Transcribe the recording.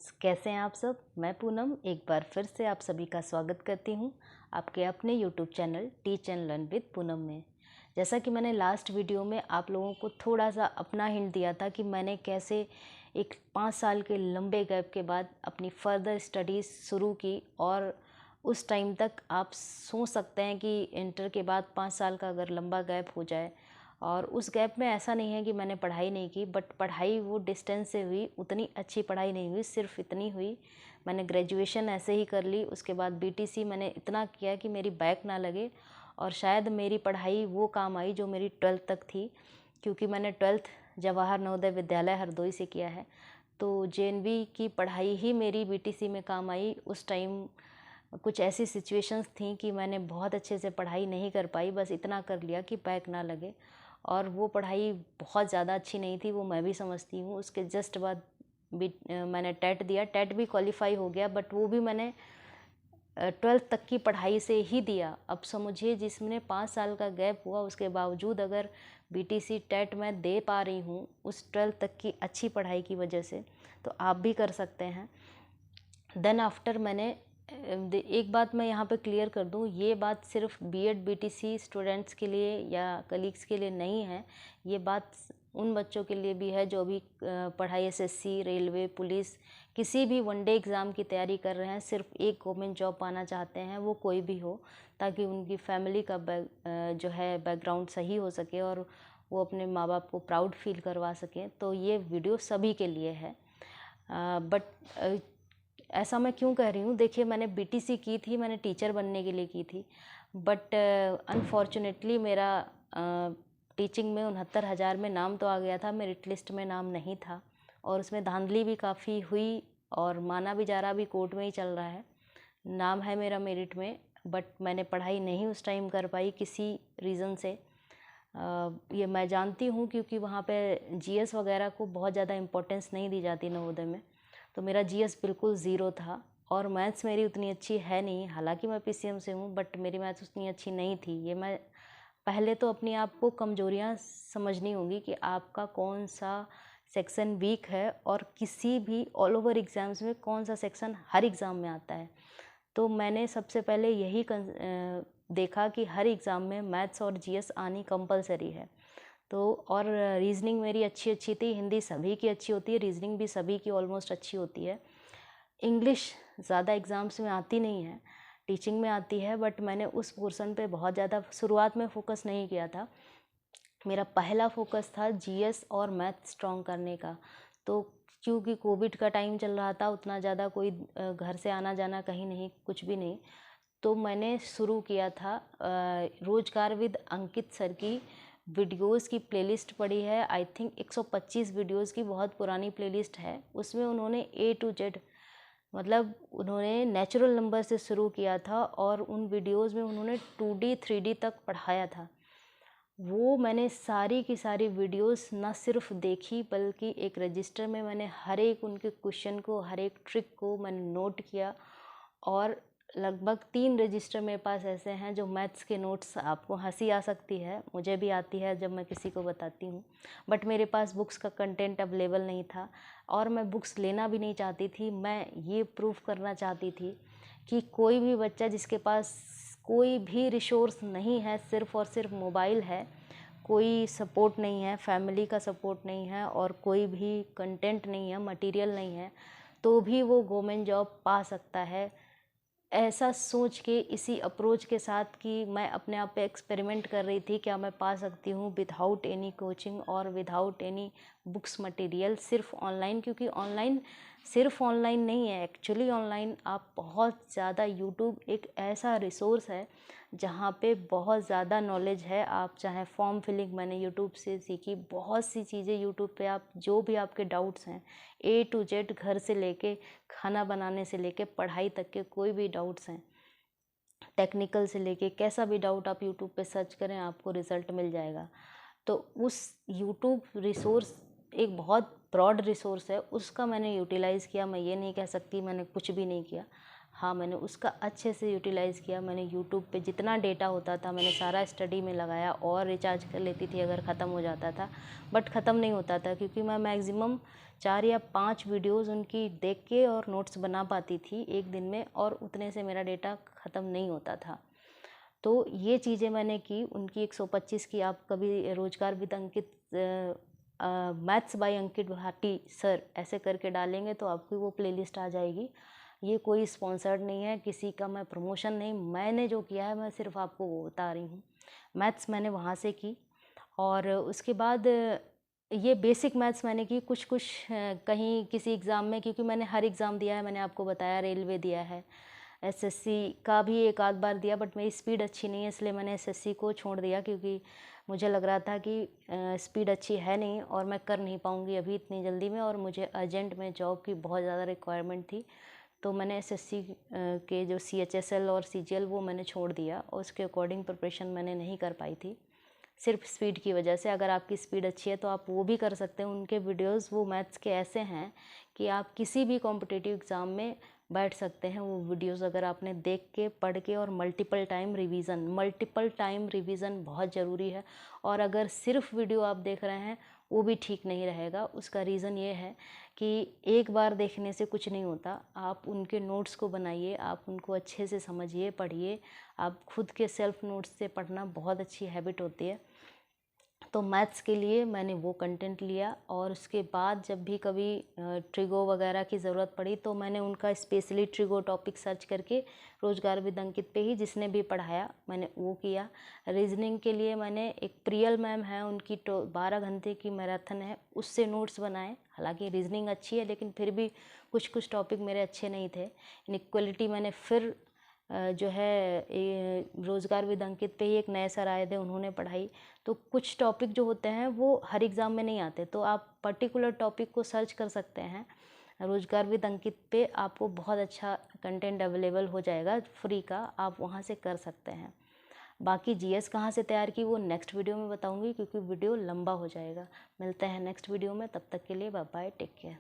Students, कैसे हैं आप सब। मैं पूनम एक बार फिर से आप सभी का स्वागत करती हूं आपके अपने YouTube channel teach and learn with Poonam में। जैसा कि मैंने लास्ट वीडियो में आप लोगों को थोड़ा सा अपना हिंट दिया था कि मैंने कैसे एक 5 साल के लंबे गैप के बाद अपनी फर्दर स्टडीज़ शुरू की, और उस टाइम तक आप सोच सकते हैं कि इंटर के बाद 5 साल का अगर लंबा गैप हो जाए, और उस गैप में ऐसा नहीं है कि मैंने पढ़ाई नहीं की, बट पढ़ाई वो डिस्टेंस से हुई, उतनी अच्छी पढ़ाई नहीं हुई, सिर्फ इतनी हुई मैंने ग्रेजुएशन ऐसे ही कर ली। उसके बाद बीटीसी मैंने इतना किया कि मेरी बैक ना लगे, और शायद मेरी पढ़ाई वो काम आई जो मेरी 12th तक थी, क्योंकि मैंने 12th जवाहर नवोदय विद्यालय हरदोई से किया है। तो जेएनवी की पढ़ाई ही मेरी बीटीसी में काम आई। उस टाइम कुछ ऐसी सिचुएशंस थी कि मैंने बहुत अच्छे से पढ़ाई नहीं कर पाई, बस इतना कर लिया कि बैक ना लगे, और वो पढ़ाई बहुत ज़्यादा अच्छी नहीं थी, वो मैं भी समझती हूँ। उसके जस्ट बाद भी मैंने टेट दिया, टेट भी क्वालिफाई हो गया, बट वो भी मैंने 12th तक की पढ़ाई से ही दिया। अब समझिए, जिसमें 5 साल का गैप हुआ, उसके बावजूद अगर बीटीसी टेट मैं दे पा रही हूँ उस 12th तक की अच्छी पढ़ाई की वजह से, तो आप भी कर सकते हैं। देन आफ्टर मैंने एक बात मैं यहाँ पे क्लियर कर दूँ, ये बात सिर्फ बीएड बीटीसी स्टूडेंट्स के लिए या कलीग्स के लिए नहीं है, ये बात उन बच्चों के लिए भी है जो अभी पढ़ाई एसएससी, रेलवे, पुलिस, किसी भी वनडे एग्ज़ाम की तैयारी कर रहे हैं, सिर्फ एक गवर्नमेंट जॉब पाना चाहते हैं, वो कोई भी हो, ताकि उनकी फैमिली का जो है बैकग्राउंड सही हो सके और वो अपने माँ बाप को प्राउड फील करवा सकें। तो ये वीडियो सभी के लिए है। बट ऐसा मैं क्यों कह रही हूँ, देखिए मैंने बीटीसी की थी, मैंने टीचर बनने के लिए की थी, बट अनफॉर्चुनेटली मेरा टीचिंग में 69,000 में नाम तो आ गया था, मेरिट लिस्ट में नाम नहीं था, और उसमें धांधली भी काफ़ी हुई, और माना भी जा रहा, भी कोर्ट में ही चल रहा है। नाम है मेरा मेरिट में, बट मैंने पढ़ाई नहीं उस टाइम कर पाई किसी रीज़न से। ये मैं जानती हूँ, क्योंकि वहाँ पे जीएस वगैरह को बहुत ज़्यादा इम्पोर्टेंस नहीं दी जाती नवोदय में, तो मेरा जीएस बिल्कुल ज़ीरो था, और मैथ्स मेरी उतनी अच्छी है नहीं। हालांकि मैं पीसीएम से हूँ, बट मेरी मैथ्स उतनी अच्छी नहीं थी। ये मैं पहले तो अपनी आप को कमजोरियाँ समझनी होगी कि आपका कौन सा सेक्शन वीक है, और किसी भी ऑल ओवर एग्ज़ाम्स में कौन सा सेक्शन हर एग्ज़ाम में आता है। तो मैंने सबसे पहले यही देखा कि हर एग्ज़ाम में मैथ्स और जीएस आनी कंपलसरी है। तो और रीजनिंग मेरी अच्छी थी, हिंदी सभी की अच्छी होती है, रीजनिंग भी सभी की ऑलमोस्ट अच्छी होती है। इंग्लिश ज़्यादा एग्ज़ाम्स में आती नहीं है, टीचिंग में आती है, बट मैंने उस पोर्शन पे बहुत ज़्यादा शुरुआत में फोकस नहीं किया था। मेरा पहला फोकस था जीएस और मैथ स्ट्रॉन्ग करने का। तो क्योंकि कोविड का टाइम चल रहा था, उतना ज़्यादा कोई घर से आना जाना कहीं नहीं, कुछ भी नहीं, तो मैंने शुरू किया था रोजगार विद अंकित सर की वीडियोस की प्लेलिस्ट पड़ी है। आई थिंक 125 वीडियोस की बहुत पुरानी प्लेलिस्ट है। उसमें उन्होंने ए टू जेड, मतलब उन्होंने नेचुरल नंबर से शुरू किया था, और उन वीडियोस में उन्होंने 2D 3D तक पढ़ाया था। वो मैंने सारी की सारी वीडियोस ना सिर्फ देखी, बल्कि एक रजिस्टर में मैंने हर एक उनके क्वेश्चन को, हर एक ट्रिक को मैंने नोट किया, और लगभग 3 रजिस्टर मेरे पास ऐसे हैं जो मैथ्स के नोट्स, आपको हंसी आ सकती है, मुझे भी आती है जब मैं किसी को बताती हूँ, बट मेरे पास बुक्स का कंटेंट अवेलेबल नहीं था, और मैं बुक्स लेना भी नहीं चाहती थी। मैं ये प्रूफ करना चाहती थी कि कोई भी बच्चा जिसके पास कोई भी रिसोर्स नहीं है, सिर्फ़ और सिर्फ मोबाइल है, कोई सपोर्ट नहीं है, फैमिली का सपोर्ट नहीं है, और कोई भी कंटेंट नहीं है, मटेरियल नहीं है, तो भी वो गवर्नमेंट जॉब पा सकता है। ऐसा सोच के, इसी अप्रोच के साथ कि मैं अपने आप पे एक्सपेरिमेंट कर रही थी, क्या मैं पा सकती हूँ विदाउट एनी कोचिंग और विदाउट एनी बुक्स मटेरियल, सिर्फ ऑनलाइन। क्योंकि ऑनलाइन सिर्फ ऑनलाइन नहीं है, एक्चुअली ऑनलाइन आप बहुत ज़्यादा, यूट्यूब एक ऐसा रिसोर्स है जहाँ पे बहुत ज़्यादा नॉलेज है। आप चाहे फॉर्म फिलिंग मैंने यूट्यूब से सीखी, बहुत सी चीज़ें यूट्यूब पे, आप जो भी आपके डाउट्स हैं ए टू जेड, घर से लेके खाना बनाने से लेके पढ़ाई तक के कोई भी डाउट्स हैं, टेक्निकल से लेके कैसा भी डाउट आप यूट्यूब पे सर्च करें, आपको रिज़ल्ट मिल जाएगा। तो उस यूट्यूब रिसोर्स एक बहुत ब्रॉड रिसोर्स है, उसका मैंने यूटिलाइज़ किया। मैं ये नहीं कह सकती मैंने कुछ भी नहीं किया, हाँ मैंने उसका अच्छे से यूटिलाइज़ किया। मैंने यूट्यूब पे जितना डेटा होता था मैंने सारा स्टडी में लगाया, और रिचार्ज कर लेती थी अगर ख़त्म हो जाता था, बट ख़त्म नहीं होता था, क्योंकि मैं मैक्सिमम 4 या 5 वीडियोस उनकी देख के और नोट्स बना पाती थी एक दिन में, और उतने से मेरा डेटा ख़त्म नहीं होता था। तो ये चीज़ें मैंने की। उनकी 125 की आप कभी रोजगार with Ankit maths by Ankit Bhati sir ऐसे करके डालेंगे तो आपकी वो प्लेलिस्ट आ जाएगी। ये कोई स्पॉन्सर्ड नहीं है, किसी का मैं प्रमोशन नहीं, मैंने जो किया है मैं सिर्फ आपको वो बता रही हूँ। मैथ्स मैंने वहाँ से की, और उसके बाद ये बेसिक मैथ्स मैंने की कुछ कुछ कहीं किसी एग्ज़ाम में, क्योंकि मैंने हर एग्ज़ाम दिया है। मैंने आपको बताया रेलवे दिया है, एसएससी का भी एक आध बार दिया, बट मेरी स्पीड अच्छी नहीं है इसलिए मैंने एसएससी को छोड़ दिया, क्योंकि मुझे लग रहा था कि स्पीड अच्छी है नहीं और मैं कर नहीं पाऊँगी अभी इतनी जल्दी में, और मुझे अर्जेंट में जॉब की बहुत ज़्यादा रिक्वायरमेंट थी। तो मैंने एसएससी के जो सीएचएसएल और सीजीएल वो मैंने छोड़ दिया, और उसके अकॉर्डिंग प्रिपरेशन मैंने नहीं कर पाई थी सिर्फ स्पीड की वजह से। अगर आपकी स्पीड अच्छी है तो आप वो भी कर सकते हैं। उनके वीडियोस वो मैथ्स के ऐसे हैं कि आप किसी भी कॉम्पिटिटिव एग्ज़ाम में बैठ सकते हैं। वो वीडियोस अगर आपने देख के पढ़ के, और मल्टीपल टाइम रिवीजन बहुत ज़रूरी है। और अगर सिर्फ वीडियो आप देख रहे हैं वो भी ठीक नहीं रहेगा। उसका रीज़न ये है कि एक बार देखने से कुछ नहीं होता, आप उनके नोट्स को बनाइए, आप उनको अच्छे से समझिए, पढ़िए। आप खुद के सेल्फ नोट्स से पढ़ना बहुत अच्छी हैबिट होती है। तो मैथ्स के लिए मैंने वो कंटेंट लिया, और उसके बाद जब भी कभी ट्रिगो वगैरह की ज़रूरत पड़ी तो मैंने उनका स्पेशली ट्रिगो टॉपिक सर्च करके रोजगार विद अंकित पे ही जिसने भी पढ़ाया मैंने वो किया। रीजनिंग के लिए मैंने एक प्रियल मैम है, उनकी 12 घंटे की मैराथन है, उससे नोट्स बनाए। हालांकि रीजनिंग अच्छी है लेकिन फिर भी कुछ कुछ टॉपिक मेरे अच्छे नहीं थे। इनइक्वलिटी मैंने फिर जो है रोजगार विद अंकित पे ही एक नए सर आए थे, उन्होंने पढ़ाई। तो कुछ टॉपिक जो होते हैं वो हर एग्ज़ाम में नहीं आते, तो आप पर्टिकुलर टॉपिक को सर्च कर सकते हैं। रोजगार विद अंकित पे आपको बहुत अच्छा कंटेंट अवेलेबल हो जाएगा फ्री का, आप वहाँ से कर सकते हैं। बाकी जीएस कहाँ से तैयार की वो नेक्स्ट वीडियो में बताऊँगी, क्योंकि वीडियो लंबा हो जाएगा। मिलते हैं नेक्स्ट वीडियो में, तब तक के लिए बाय बाय, टेक केयर।